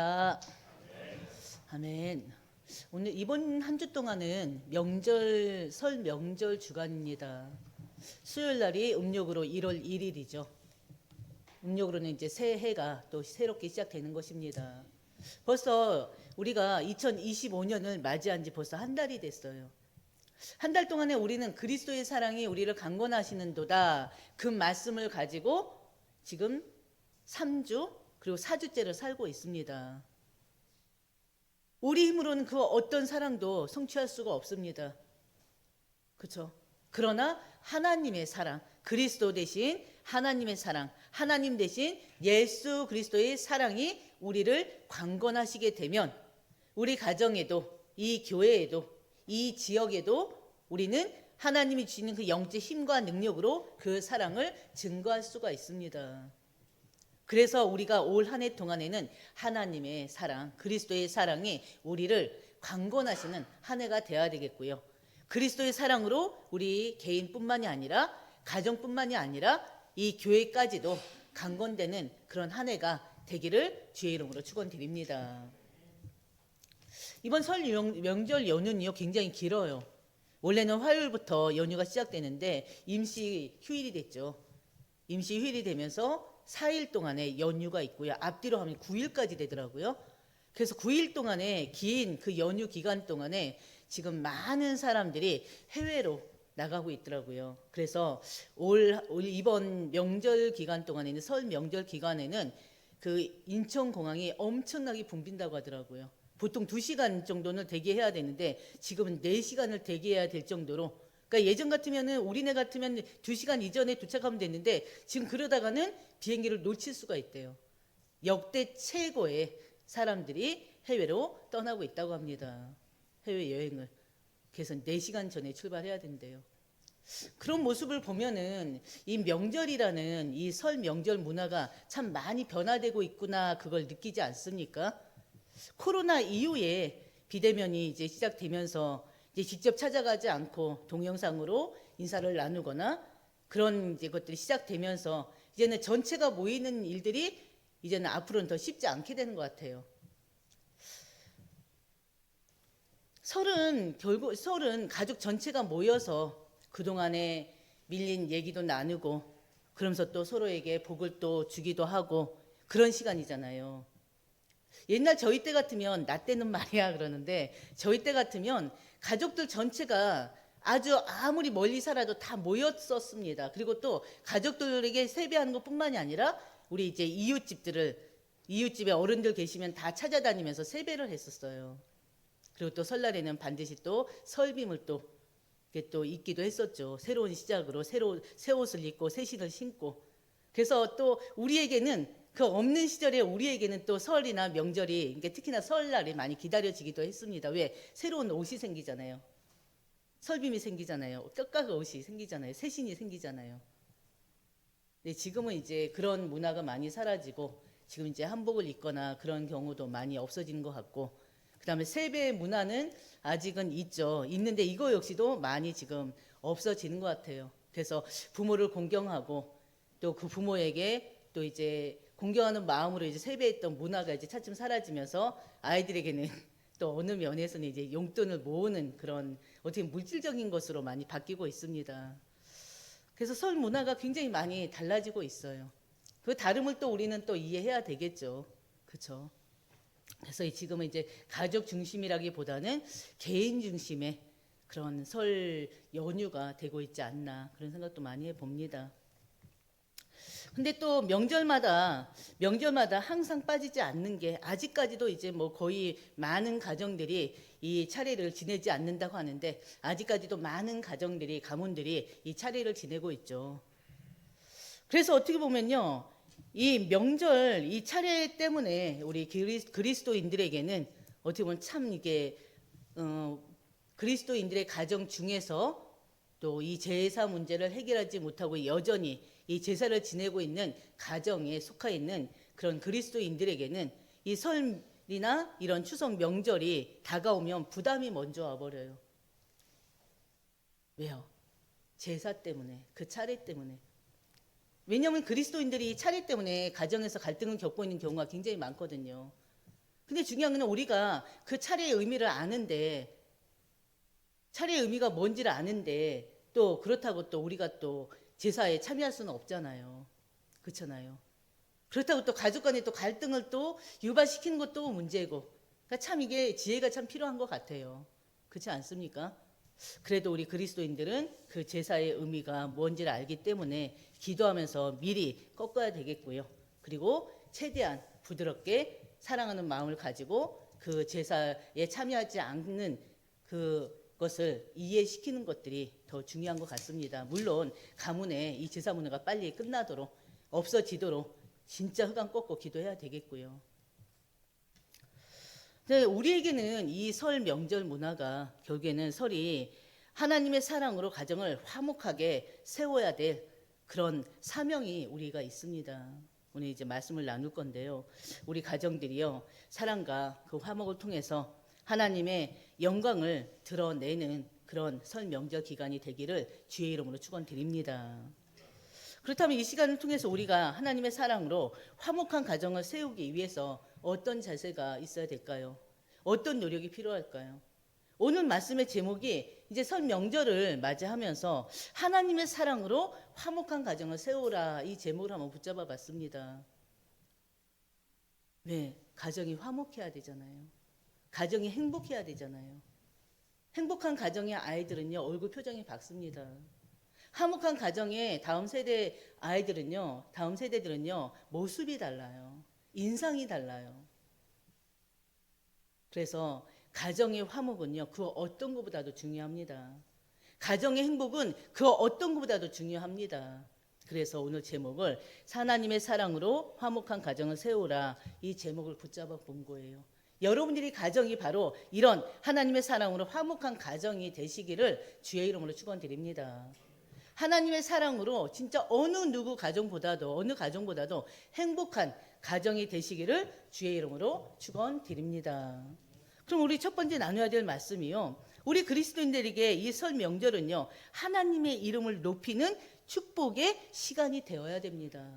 아, 아멘. 오늘 이번 한 주 동안은 명절, 설 명절 주간입니다. 수요일 날이 음력으로 1월 1일이죠. 음력으로는 이제 새해가 또 새롭게 시작되는 것입니다. 벌써 우리가 2025년을 맞이한 지 벌써 한 달이 됐어요. 한 달 동안에 우리는 그리스도의 사랑이 우리를 강권하시는도다. 그 말씀을 가지고 지금 3주 그리고 4주째를 살고 있습니다. 우리 힘으로는 그 어떤 사랑도 성취할 수가 없습니다. 그렇죠? 그러나 하나님의 사랑, 그리스도 대신 하나님의 사랑, 하나님 대신 예수 그리스도의 사랑이 우리를 강권하시게 되면 우리 가정에도 이 교회에도 이 지역에도 우리는 하나님이 주시는 그 영적 힘과 능력으로 그 사랑을 증거할 수가 있습니다. 그래서 우리가 올 한 해 동안에는 하나님의 사랑, 그리스도의 사랑이 우리를 강권하시는 한 해가 되어야 되겠고요. 그리스도의 사랑으로 우리 개인뿐만이 아니라 가정뿐만이 아니라 이 교회까지도 강권되는 그런 한 해가 되기를 주의 이름으로 축원드립니다. 이번 설 명절 연휴는요 굉장히 길어요. 원래는 화요일부터 연휴가 시작되는데 임시 휴일이 됐죠. 임시 휴일이 되면서 4일 동안의 연휴가 있고요. 앞뒤로 하면 9일까지 되더라고요. 그래서 9일 동안의 긴 그 연휴 기간 동안에 지금 많은 사람들이 해외로 나가고 있더라고요. 그래서 올 이번 명절 기간 동안에는 설 명절 기간에는 그 인천공항이 엄청나게 붐빈다고 하더라고요. 보통 2시간 정도는 대기해야 되는데 지금은 4시간을 대기해야 될 정도로, 그러니까 예전 같으면은 우리네 같으면 2시간 이전에 도착하면 됐는데 지금 그러다가는 비행기를 놓칠 수가 있대요. 역대 최고의 사람들이 해외로 떠나고 있다고 합니다. 해외 여행을. 그래서 4시간 전에 출발해야 된대요. 그런 모습을 보면은 이 명절이라는 이 설 명절 문화가 참 많이 변화되고 있구나, 그걸 느끼지 않습니까? 코로나 이후에 비대면이 이제 시작되면서 이제 직접 찾아가지 않고 동영상으로 인사를 나누거나 그런 이제 것들이 시작되면서 이제는 전체가 모이는 일들이 이제는 앞으로는 더 쉽지 않게 되는 것 같아요. 설은 가족 전체가 모여서 그동안에 밀린 얘기도 나누고 그러면서 또 서로에게 복을 또 주기도 하고 그런 시간이잖아요. 옛날 저희 때 같으면, 나 때는 말이야 그러는데, 저희 때 같으면 가족들 전체가 아주 아무리 멀리 살아도 다 모였었습니다. 그리고 또 가족들에게 세배하는 것뿐만이 아니라 우리 이제 이웃집에 어른들 계시면 다 찾아다니면서 세배를 했었어요. 그리고 또 설날에는 반드시 또 설빔을 또 이렇게 또 입기도 했었죠. 새로운 시작으로 새 옷을 입고 새 신을 신고. 그래서 또 우리에게는 그 없는 시절에 우리에게는 또 설이나 명절이, 그러니까 특히나 설날이 많이 기다려지기도 했습니다. 왜? 새로운 옷이 생기잖아요. 설빔이 생기잖아요. 떡가가 옷이 생기잖아요. 새신이 생기잖아요. 근데 지금은 이제 그런 문화가 많이 사라지고 지금 이제 한복을 입거나 그런 경우도 많이 없어지는 것 같고, 그 다음에 세배 문화는 아직은 있죠. 있는데 이거 역시도 많이 지금 없어지는 것 같아요. 그래서 부모를 공경하고 또 그 부모에게 또 이제 공경하는 마음으로 이제 세배했던 문화가 이제 차츰 사라지면서 아이들에게는 또 어느 면에서는 이제 용돈을 모으는 그런 어떻게 물질적인 것으로 많이 바뀌고 있습니다. 그래서 설 문화가 굉장히 많이 달라지고 있어요. 그 다름을 또 우리는 또 이해해야 되겠죠. 그렇죠? 그래서 지금은 이제 가족 중심이라기보다는 개인 중심의 그런 설 연휴가 되고 있지 않나, 그런 생각도 많이 해봅니다. 근데 또 명절마다 항상 빠지지 않는 게, 아직까지도 이제 뭐 거의 많은 가정들이 이 차례를 지내지 않는다고 하는데 아직까지도 많은 가문들이 이 차례를 지내고 있죠. 그래서 어떻게 보면요, 이 명절 이 차례 때문에 우리 그리스도인들에게는 어떻게 보면 참 이게 그리스도인들의 가정 중에서 또 이 제사 문제를 해결하지 못하고 여전히 이 제사를 지내고 있는 가정에 속해 있는 그런 그리스도인들에게는 이 설이나 이런 추석 명절이 다가오면 부담이 먼저 와버려요. 왜요? 제사 때문에, 그 차례 때문에. 왜냐하면 그리스도인들이 차례 때문에 가정에서 갈등을 겪고 있는 경우가 굉장히 많거든요. 근데 중요한 건 우리가 그 차례의 의미를 아는데, 차례의 의미가 뭔지를 아는데 또 그렇다고 또 우리가 또 제사에 참여할 수는 없잖아요. 그렇잖아요. 그렇다고 또 가족 간에 또 갈등을 또 유발시키는 것도 문제고, 그러니까 참 이게 지혜가 참 필요한 것 같아요. 그렇지 않습니까? 그래도 우리 그리스도인들은 그 제사의 의미가 뭔지를 알기 때문에 기도하면서 미리 꺾어야 되겠고요. 그리고 최대한 부드럽게 사랑하는 마음을 가지고 그 제사에 참여하지 않는 그것을 이해시키는 것들이 더 중요한 것 같습니다. 물론 가문에 이 제사 문화가 빨리 끝나도록, 없어지도록 진짜 흑암 꺾고 기도해야 되겠고요. 근데 우리에게는 이 설 명절 문화가 결국에는 설이 하나님의 사랑으로 가정을 화목하게 세워야 될 그런 사명이 우리가 있습니다. 오늘 이제 말씀을 나눌 건데요. 우리 가정들이요, 사랑과 그 화목을 통해서 하나님의 영광을 드러내는 그런 설 명절 기간이 되기를 주의 이름으로 축원드립니다. 그렇다면 이 시간을 통해서 우리가 하나님의 사랑으로 화목한 가정을 세우기 위해서 어떤 자세가 있어야 될까요? 어떤 노력이 필요할까요? 오늘 말씀의 제목이 이제 설 명절을 맞이하면서 하나님의 사랑으로 화목한 가정을 세우라, 이 제목을 한번 붙잡아 봤습니다. 왜? 가정이 화목해야 되잖아요. 가정이 행복해야 되잖아요. 행복한 가정의 아이들은요, 얼굴 표정이 밝습니다. 화목한 가정의 다음 세대들은요, 모습이 달라요. 인상이 달라요. 그래서 가정의 화목은요, 그 어떤 것보다도 중요합니다. 가정의 행복은 그 어떤 것보다도 중요합니다. 그래서 오늘 제목을 하나님의 사랑으로 화목한 가정을 세우라, 이 제목을 붙잡아 본 거예요. 여러분들이 가정이 바로 이런 하나님의 사랑으로 화목한 가정이 되시기를 주의 이름으로 축원드립니다. 하나님의 사랑으로 진짜 어느 가정보다도 행복한 가정이 되시기를 주의 이름으로 축원드립니다. 그럼 우리 첫 번째 나눠야 될 말씀이요, 우리 그리스도인들에게 이 설 명절은요, 하나님의 이름을 높이는 축복의 시간이 되어야 됩니다.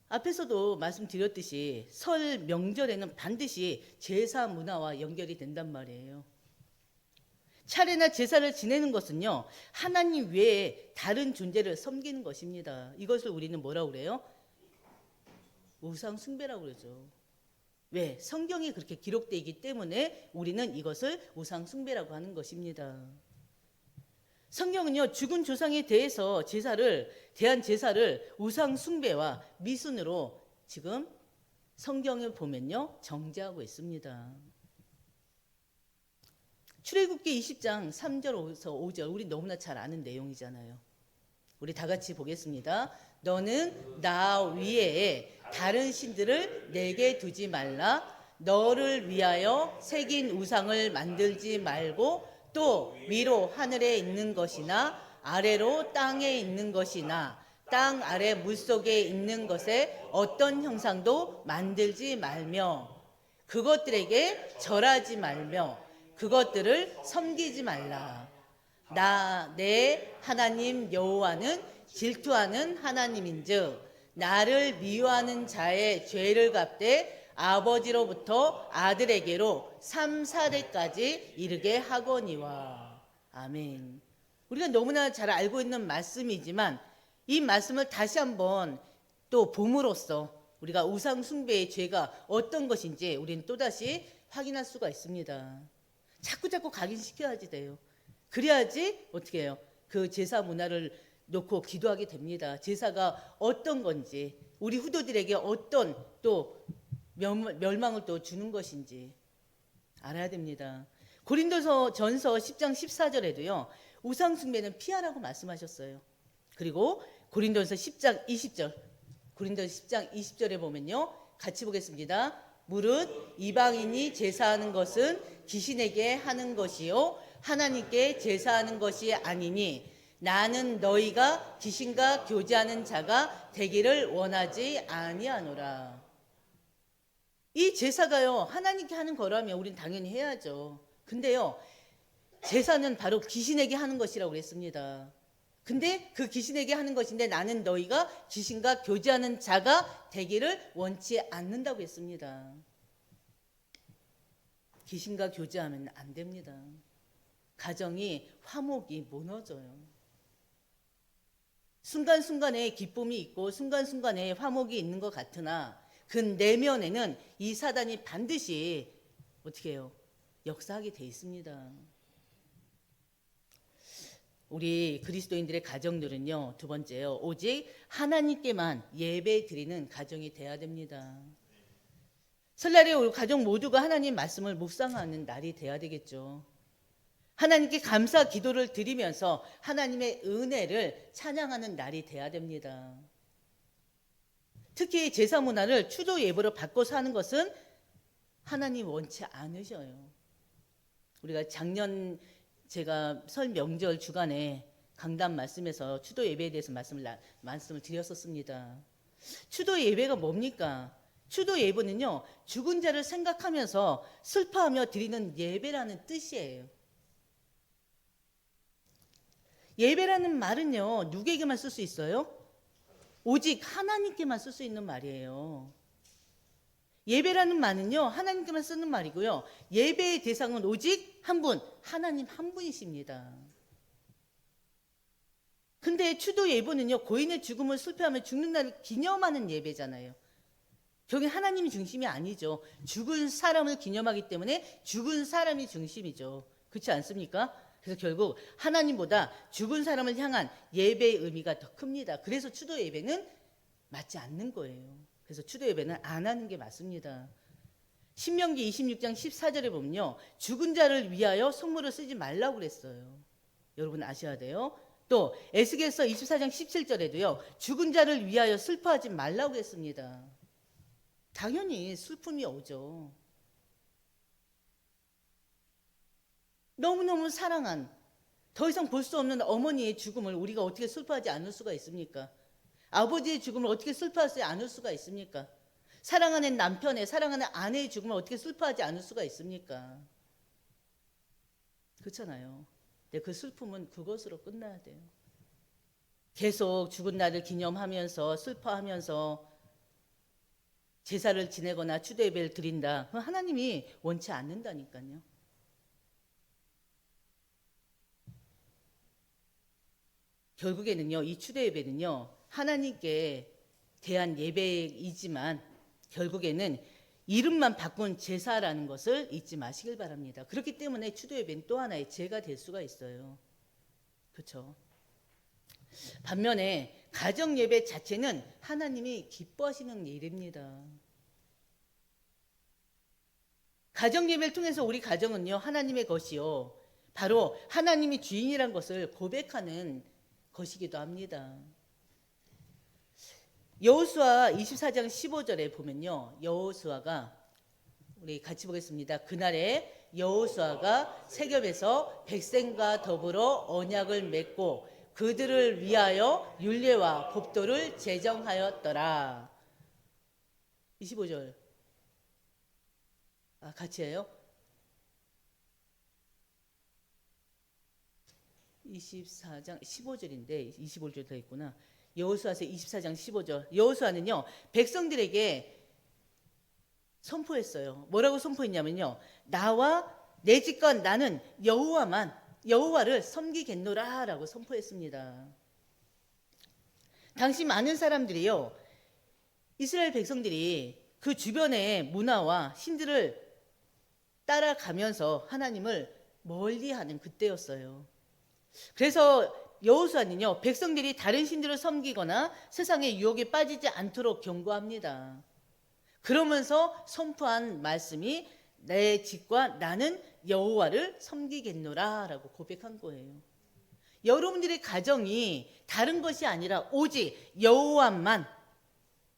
앞에서도 말씀드렸듯이 설 명절에는 반드시 제사 문화와 연결이 된단 말이에요. 차례나 제사를 지내는 것은요, 하나님 외에 다른 존재를 섬기는 것입니다. 이것을 우리는 뭐라고 그래요? 우상 숭배라고 그러죠. 왜? 성경이 그렇게 기록되어 있기 때문에 우리는 이것을 우상 숭배라고 하는 것입니다. 성경은요, 죽은 조상에 대한 제사를 우상 숭배와 미순으로 지금 성경을 보면요, 정죄하고 있습니다. 출애굽기 20장 3절에서 5절, 우리 너무나 잘 아는 내용이잖아요. 우리 다 같이 보겠습니다. 너는 나 위에 다른 신들을 내게 두지 말라. 너를 위하여 새긴 우상을 만들지 말고, 또 위로 하늘에 있는 것이나 아래로 땅에 있는 것이나 땅 아래 물속에 있는 것에 어떤 형상도 만들지 말며, 그것들에게 절하지 말며 그것들을 섬기지 말라. 내 하나님 여호와는 질투하는 하나님인즉 나를 미워하는 자의 죄를 갚되 아버지로부터 아들에게로 3, 4대까지 이르게 하거니와. 아멘. 우리가 너무나 잘 알고 있는 말씀이지만 이 말씀을 다시 한번 또 봄으로써 우리가 우상 숭배의 죄가 어떤 것인지 우리는 또다시 확인할 수가 있습니다. 자꾸 각인시켜야지 돼요. 그래야지 어떻게 해요? 그 제사 문화를 놓고 기도하게 됩니다. 제사가 어떤 건지, 우리 후대들에게 어떤 또 멸망을 또 주는 것인지 알아야 됩니다. 고린도서 전서 10장 14절에도요, 우상 숭배는 피하라고 말씀하셨어요. 그리고 고린도서 10장 20절에 보면요, 같이 보겠습니다. 무릇 이방인이 제사하는 것은 귀신에게 하는 것이요 하나님께 제사하는 것이 아니니 나는 너희가 귀신과 교제하는 자가 되기를 원하지 아니하노라. 이 제사가요, 하나님께 하는 거라면 우린 당연히 해야죠. 근데요, 제사는 바로 귀신에게 하는 것이라고 그랬습니다. 근데 그 귀신에게 하는 것인데 나는 너희가 귀신과 교제하는 자가 되기를 원치 않는다고 했습니다. 귀신과 교제하면 안 됩니다. 가정이 화목이 무너져요. 순간순간에 기쁨이 있고 순간순간에 화목이 있는 것 같으나 그 내면에는 이 사단이 반드시 어떻게 해요? 역사하게 돼 있습니다. 우리 그리스도인들의 가정들은요, 두 번째요, 오직 하나님께만 예배 드리는 가정이 돼야 됩니다. 설날에 우리 가족 모두가 하나님 말씀을 묵상하는 날이 돼야 되겠죠. 하나님께 감사 기도를 드리면서 하나님의 은혜를 찬양하는 날이 돼야 됩니다. 특히 제사 문화를 추도 예배로 바꿔서 하는 것은 하나님 원치 않으셔요. 우리가 작년 제가 설 명절 주간에 강단 말씀에서 추도 예배에 대해서 말씀을 드렸었습니다. 추도 예배가 뭡니까? 추도 예배는요, 죽은 자를 생각하면서 슬퍼하며 드리는 예배라는 뜻이에요. 예배라는 말은요, 누구에게만 쓸 수 있어요? 오직 하나님께만 쓸 수 있는 말이에요. 예배라는 말은요, 하나님께만 쓰는 말이고요. 예배의 대상은 오직 한 분, 하나님 한 분이십니다. 근데 추도 예배는요, 고인의 죽음을 슬퍼하며 죽는 날을 기념하는 예배잖아요. 결국 하나님이 중심이 아니죠. 죽은 사람을 기념하기 때문에 죽은 사람이 중심이죠. 그렇지 않습니까? 그래서 결국 하나님보다 죽은 사람을 향한 예배의 의미가 더 큽니다. 그래서 추도 예배는 맞지 않는 거예요. 그래서 추도 예배는 안 하는 게 맞습니다. 신명기 26장 14절에 보면요, 죽은 자를 위하여 선물을 쓰지 말라고 그랬어요. 여러분 아셔야 돼요. 또 에스겔서 24장 17절에도요, 죽은 자를 위하여 슬퍼하지 말라고 했습니다. 당연히 슬픔이 오죠. 너무너무 사랑한, 더 이상 볼 수 없는 어머니의 죽음을 우리가 어떻게 슬퍼하지 않을 수가 있습니까? 아버지의 죽음을 어떻게 슬퍼하지 않을 수가 있습니까? 사랑하는 남편의, 사랑하는 아내의 죽음을 어떻게 슬퍼하지 않을 수가 있습니까? 그렇잖아요. 근데 그 슬픔은 그것으로 끝나야 돼요. 계속 죽은 날을 기념하면서 슬퍼하면서 제사를 지내거나 추도 예배를 드린다. 그건 하나님이 원치 않는다니까요. 결국에는요, 이 추도 예배는요, 하나님께 대한 예배이지만 결국에는 이름만 바꾼 제사라는 것을 잊지 마시길 바랍니다. 그렇기 때문에 추도 예배는 또 하나의 죄가 될 수가 있어요. 그렇죠? 반면에 가정 예배 자체는 하나님이 기뻐하시는 일입니다. 가정 예배를 통해서 우리 가정은요, 하나님의 것이요, 바로 하나님이 주인이란 것을 고백하는 것이기도 합니다. 여호수아 24장 15절에 보면요, 여호수아가, 우리 같이 보겠습니다. 그날에 여호수아가 세겜에서 백성과 더불어 언약을 맺고 그들을 위하여 율례와 법도를 제정하였더라. 25절. 같이 해요. 24장 15절인데 25절 더 있구나. 여호수아서 24장 15절. 여호수아는요, 백성들에게 선포했어요. 뭐라고 선포했냐면요, 나와 내 집과 나는 여호와를 섬기겠노라라고 선포했습니다. 당시 많은 사람들이요, 이스라엘 백성들이 그 주변의 문화와 신들을 따라가면서 하나님을 멀리하는 그때였어요. 그래서 여호수아는요, 백성들이 다른 신들을 섬기거나 세상의 유혹에 빠지지 않도록 경고합니다. 그러면서 선포한 말씀이 내 집과 나는 여호와를 섬기겠노라 라고 고백한 거예요. 여러분들의 가정이 다른 것이 아니라 오직 여호와만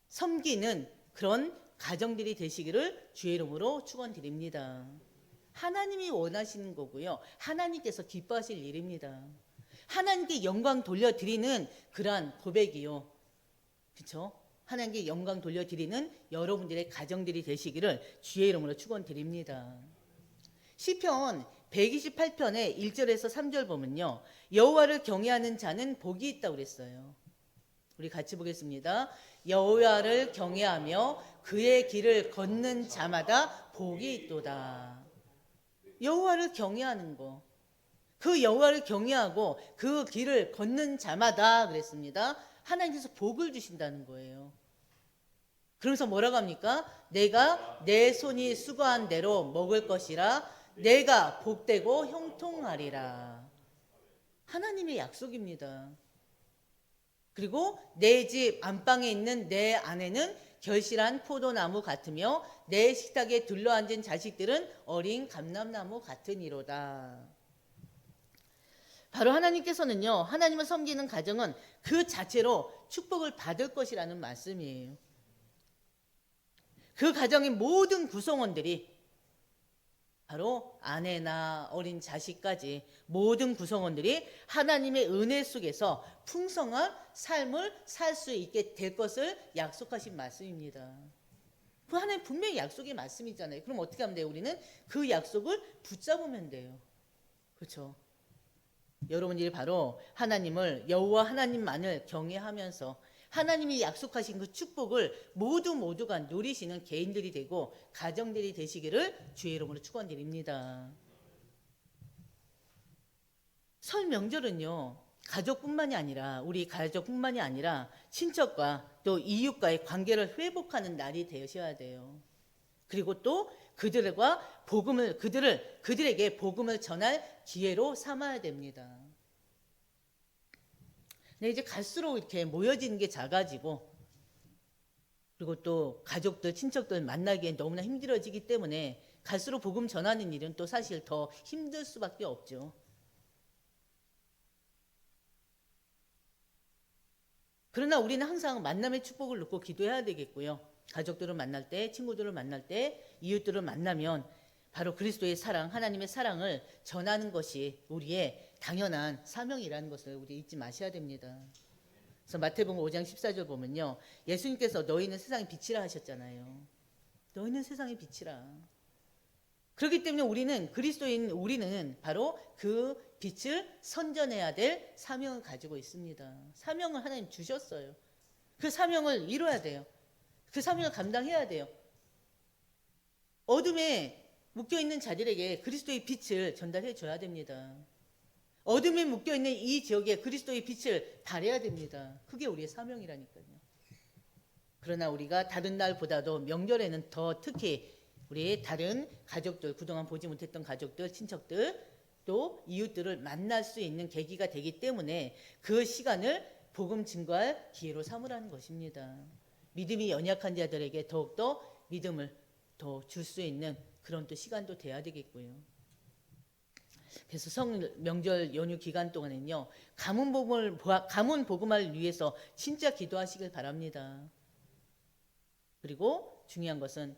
섬기는 그런 가정들이 되시기를 주의 이름으로 축원드립니다. 하나님이 원하시는 거고요, 하나님께서 기뻐하실 일입니다. 하나님께 영광 돌려드리는 그러한 고백이요, 그렇죠? 하나님께 영광 돌려드리는 여러분들의 가정들이 되시기를 주의 이름으로 축원드립니다. 시편 128편의 1절에서 3절 보면요. 여호와를 경외하는 자는 복이 있다고 그랬어요. 우리 같이 보겠습니다. 여호와를 경외하며 그의 길을 걷는 자마다 복이 있도다. 여호와를 경외하는 거. 그 여호와를 경외하고 그 길을 걷는 자마다 그랬습니다. 하나님께서 복을 주신다는 거예요. 그러면서 뭐라고 합니까? 내가 내 손이 수고한 대로 먹을 것이라 내가 복되고 형통하리라. 하나님의 약속입니다. 그리고 내 집 안방에 있는 내 아내는 결실한 포도나무 같으며 내 식탁에 둘러앉은 자식들은 어린 감람나무 같으니로다. 바로 하나님께서는요, 하나님을 섬기는 가정은 그 자체로 축복을 받을 것이라는 말씀이에요. 그 가정의 모든 구성원들이 바로 아내나 어린 자식까지 모든 구성원들이 하나님의 은혜 속에서 풍성한 삶을 살 수 있게 될 것을 약속하신 말씀입니다. 그 하나님 분명히 약속의 말씀이잖아요. 그럼 어떻게 하면 돼요? 우리는 그 약속을 붙잡으면 돼요. 그렇죠? 여러분들이 바로 하나님을 여호와 하나님만을 경외하면서 하나님이 약속하신 그 축복을 모두가 누리시는 개인들이 되고 가정들이 되시기를 주의 이름으로 축원드립니다. 설 명절은요, 가족뿐만이 아니라 우리 가족뿐만이 아니라 친척과 또 이웃과의 관계를 회복하는 날이 되셔야 돼요. 그리고 또 그들에게 복음을 전할 기회로 삼아야 됩니다. 근데 이제 갈수록 이렇게 모여지는 게 작아지고 그리고 또 가족들, 친척들 만나기엔 너무나 힘들어지기 때문에 갈수록 복음 전하는 일은 또 사실 더 힘들 수밖에 없죠. 그러나 우리는 항상 만남의 축복을 놓고 기도해야 되겠고요. 가족들을 만날 때, 친구들을 만날 때, 이웃들을 만나면 바로 그리스도의 사랑, 하나님의 사랑을 전하는 것이 우리의 당연한 사명이라는 것을 우리 잊지 마셔야 됩니다. 그래서 마태복음 5장 14절 보면요. 예수님께서 너희는 세상의 빛이라 하셨잖아요. 너희는 세상의 빛이라. 그렇기 때문에 우리는 바로 그 빛을 선전해야 될 사명을 가지고 있습니다. 사명을 하나님 주셨어요. 그 사명을 이뤄야 돼요. 그 사명을 감당해야 돼요. 어둠에 묶여있는 자들에게 그리스도의 빛을 전달해 줘야 됩니다. 어둠에 묶여있는 이 지역에 그리스도의 빛을 발해야 됩니다. 그게 우리의 사명이라니까요. 그러나 우리가 다른 날보다도 명절에는 더 특히 우리 다른 가족들, 그동안 보지 못했던 가족들, 친척들, 또 이웃들을 만날 수 있는 계기가 되기 때문에 그 시간을 복음 증거할 기회로 삼으라는 것입니다. 믿음이 연약한 자들에게 더욱더 믿음을 더 줄 수 있는 그런 또 시간도 돼야 되겠고요. 그래서 명절 연휴 기간 동안은요, 가문 복음화를 위해서 진짜 기도하시길 바랍니다. 그리고 중요한 것은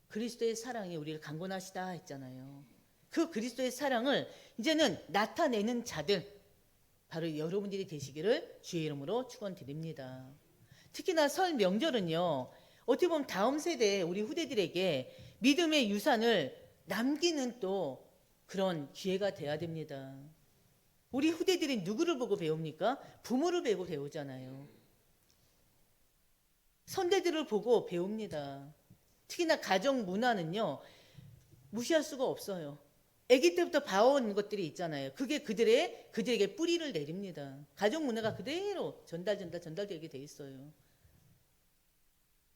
그리스도의 사랑이 우리를 강권하시다 했잖아요. 그 그리스도의 사랑을 이제는 나타내는 자들, 바로 여러분들이 되시기를 주의 이름으로 축원드립니다. 특히나 설 명절은요, 어떻게 보면 다음 세대 우리 후대들에게 믿음의 유산을 남기는 또 그런 기회가 돼야 됩니다. 우리 후대들이 누구를 보고 배웁니까? 부모를 보고 배우잖아요. 선대들을 보고 배웁니다. 특히나 가정 문화는요, 무시할 수가 없어요. 아기 때부터 봐온 것들이 있잖아요. 그게 그들에게 뿌리를 내립니다. 가정 문화가 그대로 전달되게 돼 있어요.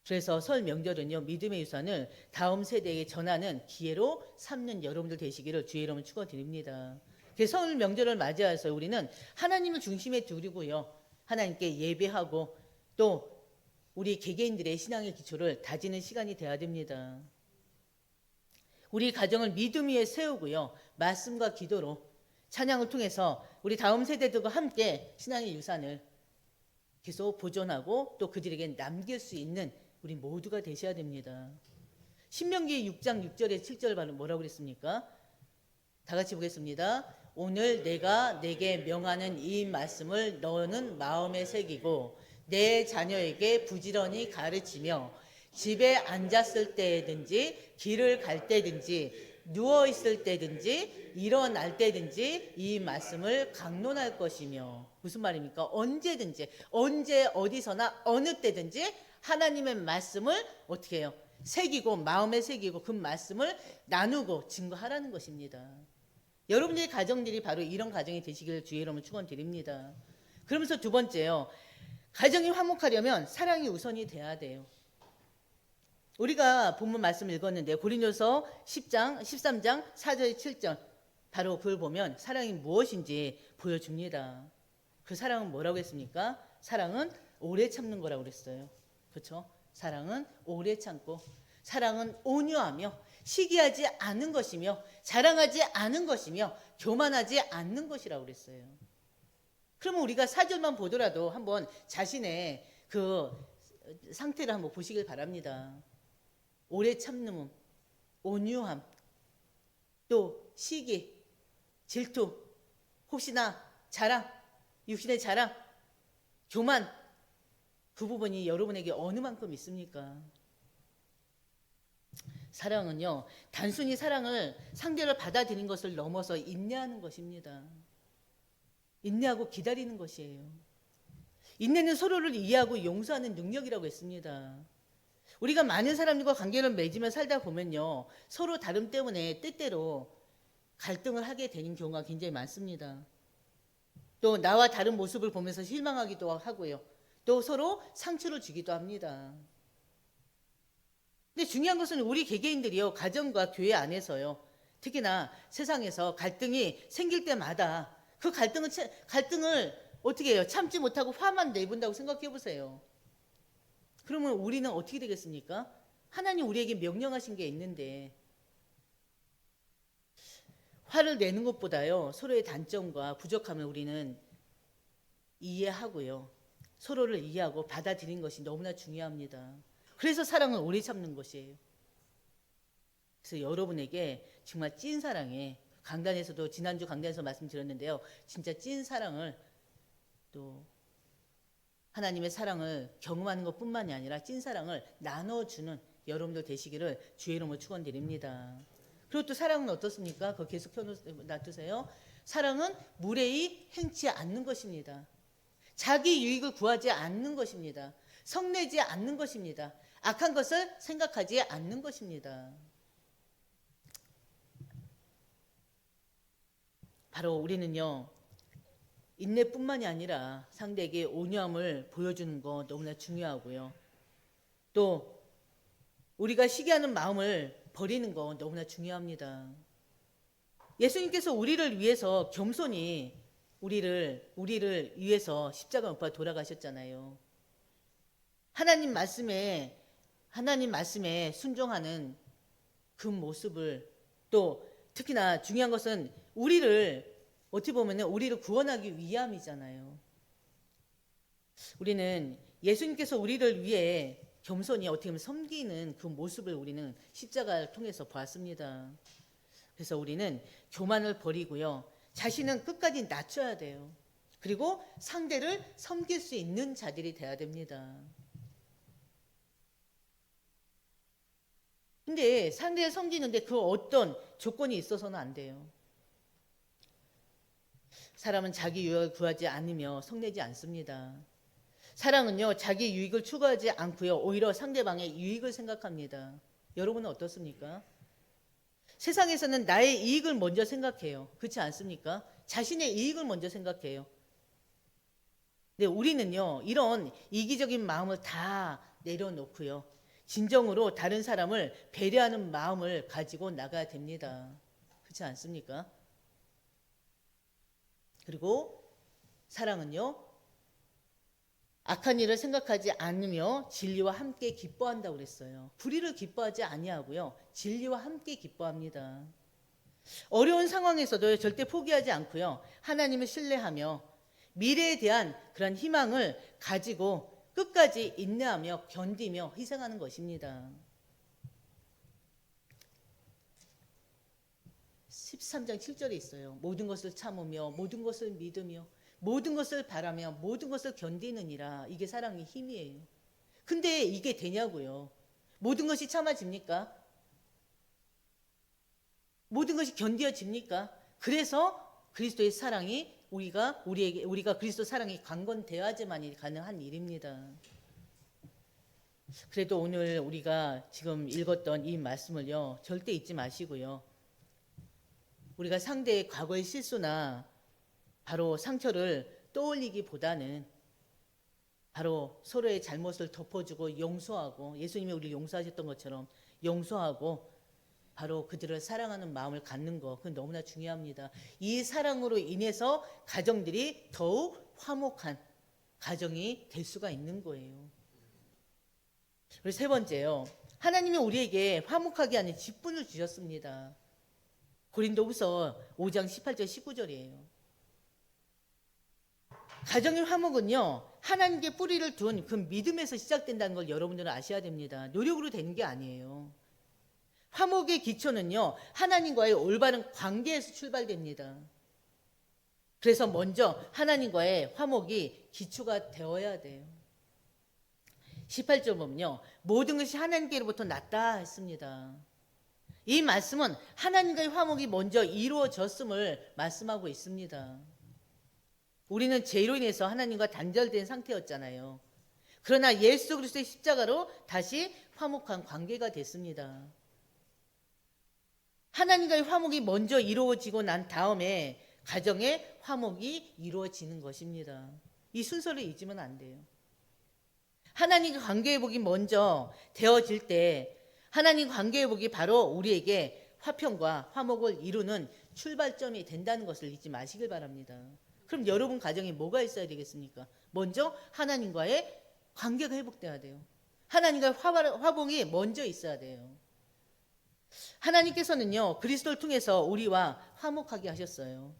그래서 설 명절은요, 믿음의 유산을 다음 세대에게 전하는 기회로 삼는 여러분들 되시기를 주의 이름으로 축원드립니다. 그래서 설 명절을 맞이해서 우리는 하나님을 중심에 두고요, 하나님께 예배하고 또 우리 개개인들의 신앙의 기초를 다지는 시간이 돼야 됩니다. 우리 가정을 믿음 위에 세우고요, 말씀과 기도로 찬양을 통해서 우리 다음 세대들과 함께 신앙의 유산을 계속 보존하고 또 그들에게 남길 수 있는 우리 모두가 되셔야 됩니다. 신명기 6장 6절에 7절 바로 뭐라고 그랬습니까? 다 같이 보겠습니다. 오늘 내가 내게 명하는 이 말씀을 너는 마음에 새기고 내 자녀에게 부지런히 가르치며 집에 앉았을 때든지 길을 갈 때든지 누워 있을 때든지 일어날 때든지 이 말씀을 강론할 것이며, 무슨 말입니까? 언제든지, 언제 어디서나 어느 때든지 하나님의 말씀을 어떻게 해요? 새기고 마음에 새기고 그 말씀을 나누고 증거하라는 것입니다. 여러분들의 가정들이 바로 이런 가정이 되시기를 주의 이름으로 축원드립니다. 그러면서 두 번째요. 가정이 화목하려면 사랑이 우선이 돼야 돼요. 우리가 본문 말씀 읽었는데 고린도서 10장, 13장 4절 7절 바로 그걸 보면 사랑이 무엇인지 보여줍니다. 그 사랑은 뭐라고 했습니까? 사랑은 오래 참는 거라고 그랬어요. 그렇죠? 사랑은 오래 참고, 사랑은 온유하며 시기하지 않은 것이며 자랑하지 않은 것이며 교만하지 않는 것이라고 그랬어요. 그러면 우리가 4절만 보더라도 한번 자신의 그 상태를 한번 보시길 바랍니다. 오래 참는, 온유함, 또 시기, 질투, 혹시나 자랑, 육신의 자랑, 교만, 그 부분이 여러분에게 어느 만큼 있습니까? 사랑은요, 단순히 사랑을 상대를 받아들이는 것을 넘어서 인내하는 것입니다. 인내하고 기다리는 것이에요. 인내는 서로를 이해하고 용서하는 능력이라고 했습니다. 우리가 많은 사람들과 관계를 맺으며 살다 보면요, 서로 다름 때문에 때때로 갈등을 하게 되는 경우가 굉장히 많습니다. 또 나와 다른 모습을 보면서 실망하기도 하고요. 또 서로 상처를 주기도 합니다. 근데 중요한 것은 우리 개개인들이요, 가정과 교회 안에서요, 특히나 세상에서 갈등이 생길 때마다 그 갈등을 어떻게 해요? 참지 못하고 화만 내본다고 생각해 보세요. 그러면 우리는 어떻게 되겠습니까? 하나님 우리에게 명령하신 게 있는데, 화를 내는 것보다요, 서로의 단점과 부족함을 우리는 이해하고요, 서로를 이해하고 받아들이는 것이 너무나 중요합니다. 그래서 사랑은 오래 참는 것이에요. 그래서 여러분에게 정말 찐 사랑에, 강단에서도 지난주 강단에서 말씀드렸는데요, 진짜 찐 사랑을, 또 하나님의 사랑을 경험하는 것뿐만이 아니라 찐 사랑을 나눠주는 여러분들 되시기를 주의 이름으로 축원드립니다. 그리고 또 사랑은 어떻습니까? 그거 계속 놔두세요. 사랑은 무례히 행치 않는 것입니다. 자기 유익을 구하지 않는 것입니다. 성내지 않는 것입니다. 악한 것을 생각하지 않는 것입니다. 바로 우리는요, 인내뿐만이 아니라 상대에게 온유함을 보여주는 거 너무나 중요하고요. 또 우리가 시기하는 마음을 버리는 거 너무나 중요합니다. 예수님께서 우리를 위해서 겸손히 우리를 위해서 십자가 못 박아 돌아가셨잖아요. 하나님 말씀에 순종하는 그 모습을, 또 특히나 중요한 것은 어떻게 보면 우리를 구원하기 위함이잖아요. 우리는 예수님께서 우리를 위해 겸손히 어떻게 보면 섬기는 그 모습을 우리는 십자가를 통해서 보았습니다. 그래서 우리는 교만을 버리고요, 자신은 끝까지 낮춰야 돼요. 그리고 상대를 섬길 수 있는 자들이 돼야 됩니다. 근데 상대를 섬기는데 그 어떤 조건이 있어서는 안 돼요. 사람은 자기 유익을 구하지 않으며 성내지 않습니다. 사랑은요, 자기 유익을 추구하지 않고요, 오히려 상대방의 유익을 생각합니다. 여러분은 어떻습니까? 세상에서는 나의 이익을 먼저 생각해요. 그렇지 않습니까? 자신의 이익을 먼저 생각해요. 근데 우리는요, 이런 이기적인 마음을 다 내려놓고요, 진정으로 다른 사람을 배려하는 마음을 가지고 나가야 됩니다. 그렇지 않습니까? 그리고 사랑은요, 악한 일을 생각하지 않으며 진리와 함께 기뻐한다고 그랬어요. 불의를 기뻐하지 아니하고요, 진리와 함께 기뻐합니다. 어려운 상황에서도 절대 포기하지 않고요, 하나님을 신뢰하며 미래에 대한 그런 희망을 가지고 끝까지 인내하며 견디며 희생하는 것입니다. 13장 7절에 있어요. 모든 것을 참으며 모든 것을 믿으며 모든 것을 바라며 모든 것을 견디느니라. 이게 사랑의 힘이에요. 근데 이게 되냐고요. 모든 것이 참아집니까? 모든 것이 견뎌집니까? 그래서 그리스도의 사랑이 우리가 그리스도 사랑이 강건되어야지만이 가능한 일입니다. 그래도 오늘 우리가 지금 읽었던 이 말씀을요, 절대 잊지 마시고요. 우리가 상대의 과거의 실수나 바로 상처를 떠올리기보다는 바로 서로의 잘못을 덮어주고 용서하고, 예수님이 우리를 용서하셨던 것처럼 용서하고 바로 그들을 사랑하는 마음을 갖는 것, 그건 너무나 중요합니다. 이 사랑으로 인해서 가정들이 더욱 화목한 가정이 될 수가 있는 거예요. 그리고 세 번째요, 하나님이 우리에게 화목하게 하는 직분을 주셨습니다. 고린도후서 5장 18절 19절이에요. 가정의 화목은요, 하나님께 뿌리를 둔 그 믿음에서 시작된다는 걸 여러분들은 아셔야 됩니다. 노력으로 되는 게 아니에요. 화목의 기초는요, 하나님과의 올바른 관계에서 출발됩니다. 그래서 먼저 하나님과의 화목이 기초가 되어야 돼요. 18절 보면요, 모든 것이 하나님께로부터 났다 했습니다. 이 말씀은 하나님과의 화목이 먼저 이루어졌음을 말씀하고 있습니다. 우리는 죄로 인해서 하나님과 단절된 상태였잖아요. 그러나 예수 그리스도의 십자가로 다시 화목한 관계가 됐습니다. 하나님과의 화목이 먼저 이루어지고 난 다음에 가정의 화목이 이루어지는 것입니다. 이 순서를 잊으면 안 돼요. 하나님과 관계 회복이 먼저 되어질 때 하나님 관계 회복이 바로 우리에게 화평과 화목을 이루는 출발점이 된다는 것을 잊지 마시길 바랍니다. 그럼 여러분 가정에 뭐가 있어야 되겠습니까? 먼저 하나님과의 관계가 회복돼야 돼요. 하나님과의 화목이 먼저 있어야 돼요. 하나님께서는요, 그리스도를 통해서 우리와 화목하게 하셨어요.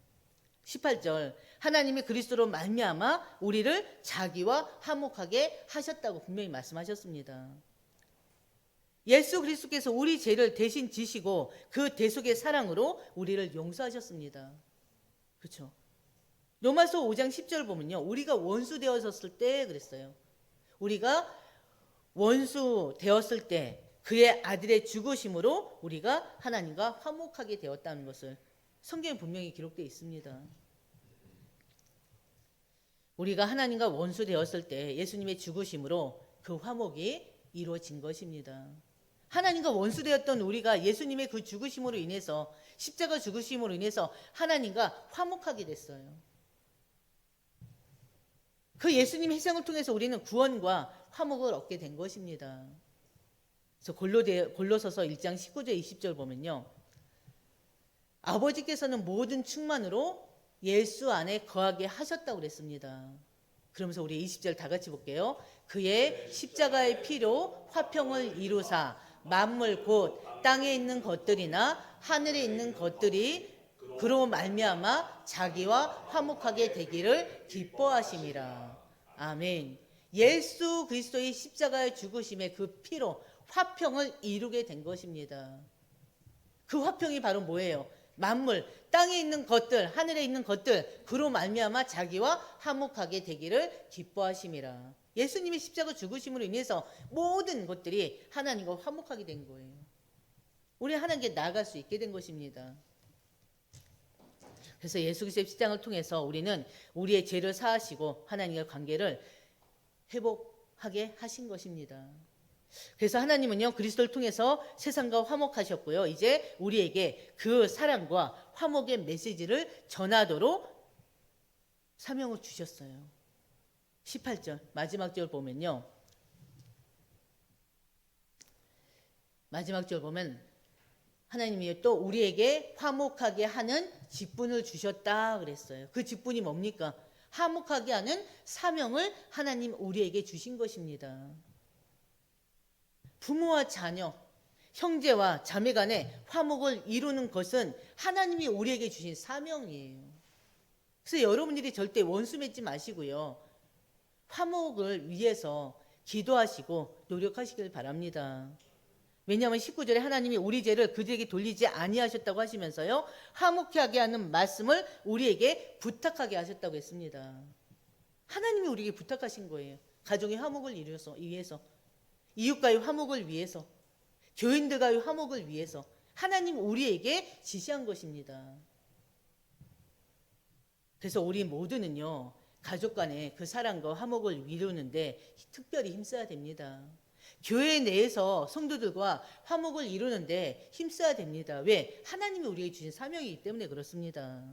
18절, 하나님이 그리스도로 말미암아 우리를 자기와 화목하게 하셨다고 분명히 말씀하셨습니다. 예수 그리스도께서 우리 죄를 대신 지시고 그 대속의 사랑으로 우리를 용서하셨습니다. 그렇죠? 로마서 5장 10절 보면요, 우리가 원수 되었을 때 그랬어요. 우리가 원수 되었을 때 그의 아들의 죽으심으로 우리가 하나님과 화목하게 되었다는 것을 성경에 분명히 기록되어 있습니다. 우리가 하나님과 원수 되었을 때 예수님의 죽으심으로 그 화목이 이루어진 것입니다. 하나님과 원수 되었던 우리가 예수님의 그 죽으심으로 인해서, 십자가 죽으심으로 인해서 하나님과 화목하게 됐어요. 그 예수님의 희생을 통해서 우리는 구원과 화목을 얻게 된 것입니다. 그래서 골로서서 1장 19절 20절 보면요, 아버지께서는 모든 충만으로 예수 안에 거하게 하셨다고 그랬습니다. 그러면서 우리 20절 다 같이 볼게요. 그의 십자가의 피로 화평을 이루사 만물 곧 땅에 있는 것들이나 하늘에 있는 것들이 그로 말미암아 자기와 화목하게 되기를 기뻐하심이라. 아멘. 예수 그리스도의 십자가의 죽으심의 그 피로 화평을 이루게 된 것입니다. 그 화평이 바로 뭐예요? 만물, 땅에 있는 것들, 하늘에 있는 것들, 그로 말미암아 자기와 화목하게 되기를 기뻐하심이라. 예수님의 십자가 죽으심으로 인해서 모든 것들이 하나님과 화목하게 된 거예요. 우리 하나님께 나아갈 수 있게 된 것입니다. 그래서 예수 그리스도의 십자가를 통해서 우리는 우리의 죄를 사하시고 하나님과의 관계를 회복하게 하신 것입니다. 그래서 하나님은요, 그리스도를 통해서 세상과 화목하셨고요, 이제 우리에게 그 사랑과 화목의 메시지를 전하도록 사명을 주셨어요. 18절 마지막 절 보면요, 마지막 절 보면 하나님이 또 우리에게 화목하게 하는 직분을 주셨다 그랬어요. 그 직분이 뭡니까? 화목하게 하는 사명을 하나님 우리에게 주신 것입니다. 부모와 자녀, 형제와 자매 간의 화목을 이루는 것은 하나님이 우리에게 주신 사명이에요. 그래서 여러분들이 절대 원수 맺지 마시고요, 화목을 위해서 기도하시고 노력하시길 바랍니다. 왜냐하면 19절에 하나님이 우리 죄를 그들에게 돌리지 아니하셨다고 하시면서요, 화목하게 하는 말씀을 우리에게 부탁하게 하셨다고 했습니다. 하나님이 우리에게 부탁하신 거예요. 가정의 화목을 위해서, 이웃과의 화목을 위해서, 교인들과의 화목을 위해서 하나님 우리에게 지시한 것입니다. 그래서 우리 모두는요, 가족 간의 그 사랑과 화목을 이루는데 특별히 힘써야 됩니다. 교회 내에서 성도들과 화목을 이루는데 힘써야 됩니다. 왜? 하나님이 우리에게 주신 사명이기 때문에 그렇습니다.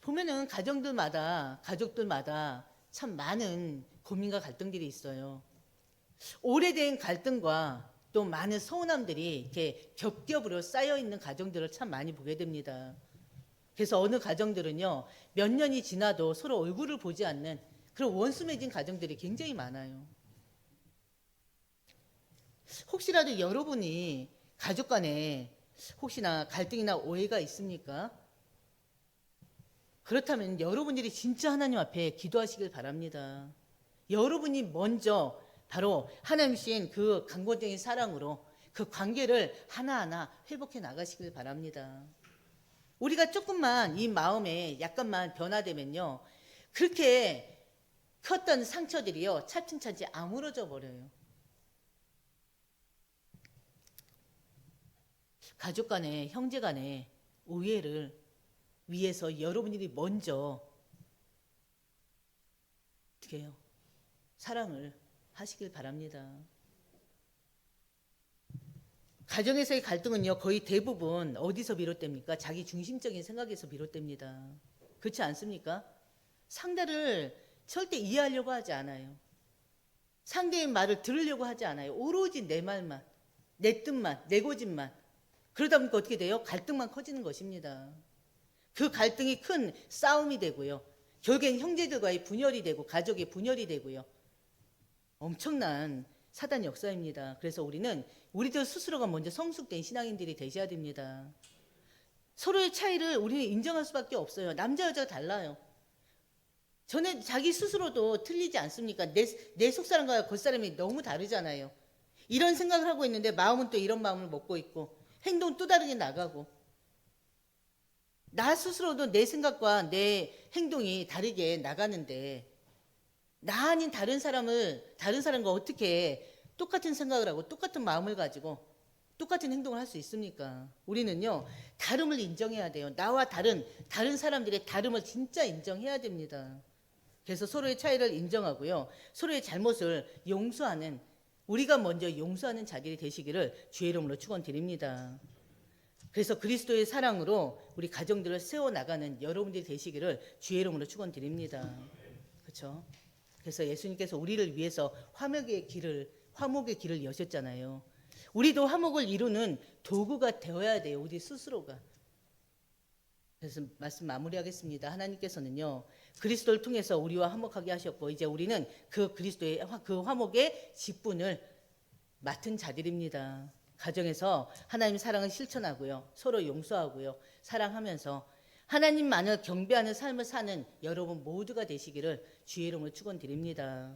보면은 가족들마다 참 많은 고민과 갈등들이 있어요. 오래된 갈등과 또 많은 서운함들이 이렇게 겹겹으로 쌓여 있는 가정들을 참 많이 보게 됩니다. 그래서 어느 가정들은요, 몇 년이 지나도 서로 얼굴을 보지 않는 그런 원수 맺은 가정들이 굉장히 많아요. 혹시라도 여러분이 가족 간에 혹시나 갈등이나 오해가 있습니까? 그렇다면 여러분들이 진짜 하나님 앞에 기도하시길 바랍니다. 여러분이 먼저 바로 하나님 주신 그 강권적인 사랑으로 그 관계를 하나하나 회복해 나가시길 바랍니다. 우리가 조금만 이 마음에 약간만 변화되면요, 그렇게 컸던 상처들이요 차츰차츰 아물어져 버려요. 가족 간에, 형제 간에 오해를 위해서 여러분들이 먼저 어떻게 해요? 사랑을 하시길 바랍니다. 가정에서의 갈등은요, 거의 대부분 어디서 비롯됩니까? 자기 중심적인 생각에서 비롯됩니다. 그렇지 않습니까? 상대를 절대 이해하려고 하지 않아요. 상대의 말을 들으려고 하지 않아요. 오로지 내 말만, 내 뜻만, 내 고집만. 그러다 보니까 어떻게 돼요? 갈등만 커지는 것입니다. 그 갈등이 큰 싸움이 되고요. 결국엔 형제들과의 분열이 되고 가족의 분열이 되고요. 엄청난 사단 역사입니다. 그래서 우리들 스스로가 먼저 성숙된 신앙인들이 되셔야 됩니다. 서로의 차이를 우리는 인정할 수밖에 없어요. 남자 여자가 달라요. 저는 자기 스스로도 틀리지 않습니까? 내 속사람과 겉사람이 너무 다르잖아요. 이런 생각을 하고 있는데 마음은 또 이런 마음을 먹고 있고 행동은 또 다르게 나가고 나 스스로도 내 생각과 내 행동이 다르게 나가는데 나 아닌 다른 사람과 어떻게 똑같은 생각을 하고 똑같은 마음을 가지고 똑같은 행동을 할 수 있습니까? 우리는요, 다름을 인정해야 돼요. 나와 다른 사람들의 다름을 진짜 인정해야 됩니다. 그래서 서로의 차이를 인정하고요, 서로의 잘못을 용서하는, 우리가 먼저 용서하는 자들이 되시기를 주의 이름으로 축원드립니다. 그래서 그리스도의 사랑으로 우리 가정들을 세워나가는 여러분들이 되시기를 주의 이름으로 축원드립니다. 그렇죠? 그래서 예수님께서 우리를 위해서 화목의 길을 여셨잖아요. 우리도 화목을 이루는 도구가 되어야 돼요. 우리 스스로가. 그래서 말씀 마무리하겠습니다. 하나님께서는요, 그리스도를 통해서 우리와 화목하게 하셨고 이제 우리는 그 그리스도의 그 화목의 직분을 맡은 자들입니다. 가정에서 하나님의 사랑을 실천하고요, 서로 용서하고요, 사랑하면서 하나님만을 경배하는 삶을 사는 여러분 모두가 되시기를 주의 이름으로 축원드립니다.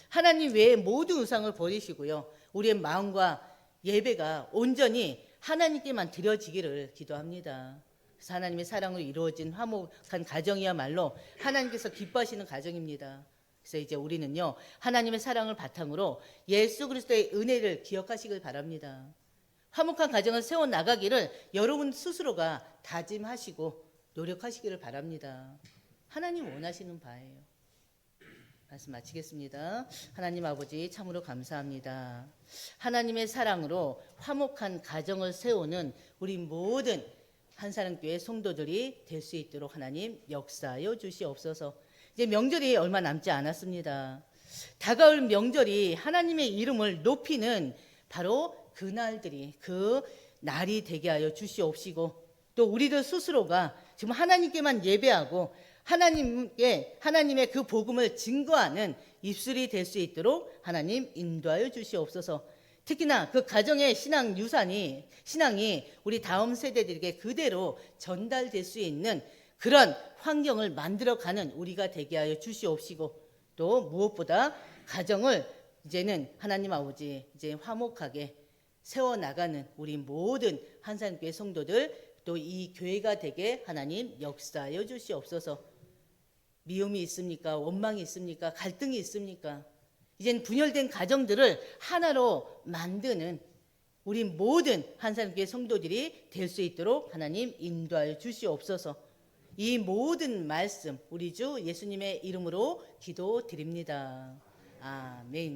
하나님 외에 모든 우상을 버리시고요, 우리의 마음과 예배가 온전히 하나님께만 드려지기를 기도합니다. 그래서 하나님의 사랑으로 이루어진 화목한 가정이야말로 하나님께서 기뻐하시는 가정입니다. 그래서 이제 우리는요, 하나님의 사랑을 바탕으로 예수 그리스도의 은혜를 기억하시길 바랍니다. 화목한 가정을 세워나가기를 여러분 스스로가 다짐하시고 노력하시기를 바랍니다. 하나님 원하시는 바예요. 말씀 마치겠습니다. 하나님 아버지 참으로 감사합니다. 하나님의 사랑으로 화목한 가정을 세우는 우리 모든 한사랑교회 성도들이 될 수 있도록 하나님 역사하여 주시옵소서. 이제 명절이 얼마 남지 않았습니다. 다가올 명절이 하나님의 이름을 높이는 바로 그 날이 되게 하여 주시옵시고, 또 우리들 스스로가 지금 하나님께만 예배하고 하나님의 그 복음을 증거하는 입술이 될 수 있도록 하나님 인도하여 주시옵소서. 특히나 그 가정의 신앙이 우리 다음 세대들에게 그대로 전달될 수 있는 그런 환경을 만들어가는 우리가 되게 하여 주시옵시고, 또 무엇보다 가정을 이제는 하나님 아버지 이제 화목하게 세워나가는 우리 모든 한산교회 성도들, 또 이 교회가 되게 하나님 역사하여 주시옵소서. 미움이 있습니까? 원망이 있습니까? 갈등이 있습니까? 이제는 분열된 가정들을 하나로 만드는 우리 모든 한산교회 성도들이 될 수 있도록 하나님 인도하여 주시옵소서. 이 모든 말씀 우리 주 예수님의 이름으로 기도드립니다. 아멘.